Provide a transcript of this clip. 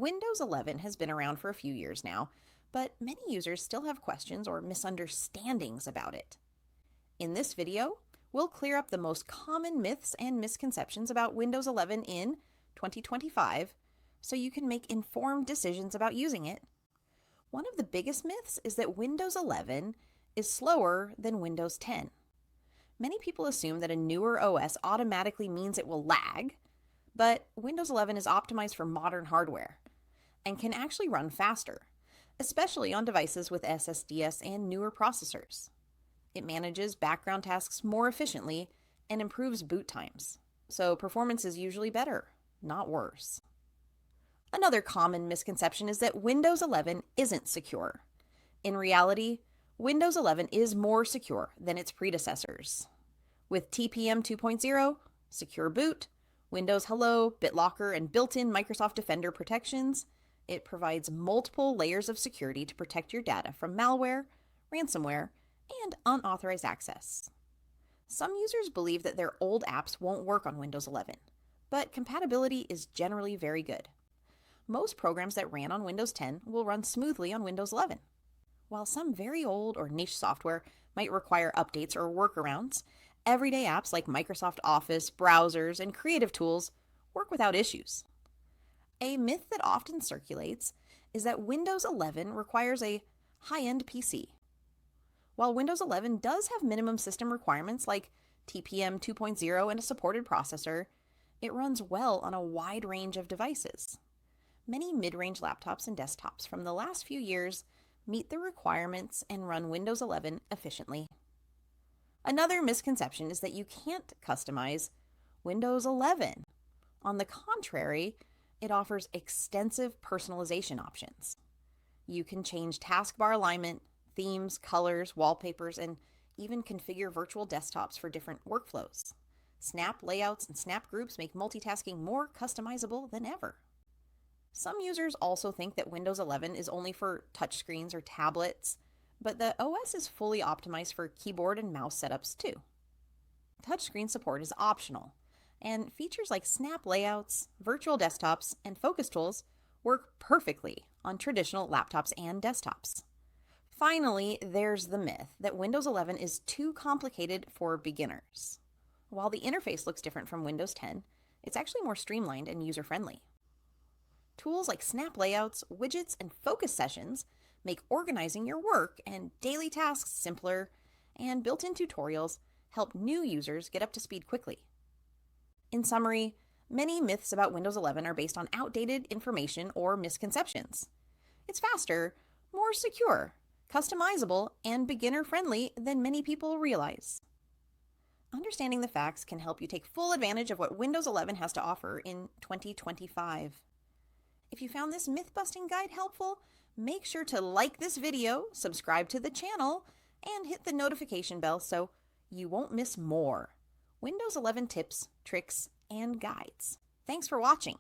Windows 11 has been around for a few years now, but many users still have questions or misunderstandings about it. In this video, we'll clear up the most common myths and misconceptions about Windows 11 in 2025 so you can make informed decisions about using it. One of the biggest myths is that Windows 11 is slower than Windows 10. Many people assume that a newer OS automatically means it will lag, but Windows 11 is optimized for modern hardware and can actually run faster, especially on devices with SSDs and newer processors. It manages background tasks more efficiently and improves boot times, so performance is usually better, not worse. Another common misconception is that Windows 11 isn't secure. In reality, Windows 11 is more secure than its predecessors. With TPM 2.0, Secure Boot, Windows Hello, BitLocker, and built-in Microsoft Defender protections, it provides multiple layers of security to protect your data from malware, ransomware, and unauthorized access. Some users believe that their old apps won't work on Windows 11, but compatibility is generally very good. Most programs that ran on Windows 10 will run smoothly on Windows 11. While some very old or niche software might require updates or workarounds, everyday apps like Microsoft Office, browsers, and creative tools work without issues. A myth that often circulates is that Windows 11 requires a high-end PC. While Windows 11 does have minimum system requirements like TPM 2.0 and a supported processor, it runs well on a wide range of devices. Many mid-range laptops and desktops from the last few years meet the requirements and run Windows 11 efficiently. Another misconception is that you can't customize Windows 11. On the contrary, it offers extensive personalization options. You can change taskbar alignment, themes, colors, wallpapers, and even configure virtual desktops for different workflows. Snap layouts and snap groups make multitasking more customizable than ever. Some users also think that Windows 11 is only for touchscreens or tablets, but the OS is fully optimized for keyboard and mouse setups too. Touchscreen support is optional, and features like snap layouts, virtual desktops, and focus tools work perfectly on traditional laptops and desktops. Finally, there's the myth that Windows 11 is too complicated for beginners. While the interface looks different from Windows 10, it's actually more streamlined and user-friendly. Tools like snap layouts, widgets, and focus sessions make organizing your work and daily tasks simpler, and built-in tutorials help new users get up to speed quickly. In summary, many myths about Windows 11 are based on outdated information or misconceptions. It's faster, more secure, customizable, and beginner-friendly than many people realize. Understanding the facts can help you take full advantage of what Windows 11 has to offer in 2025. If you found this myth-busting guide helpful, make sure to like this video, subscribe to the channel, and hit the notification bell so you won't miss more Windows 11 tips, tricks, and guides. Thanks for watching.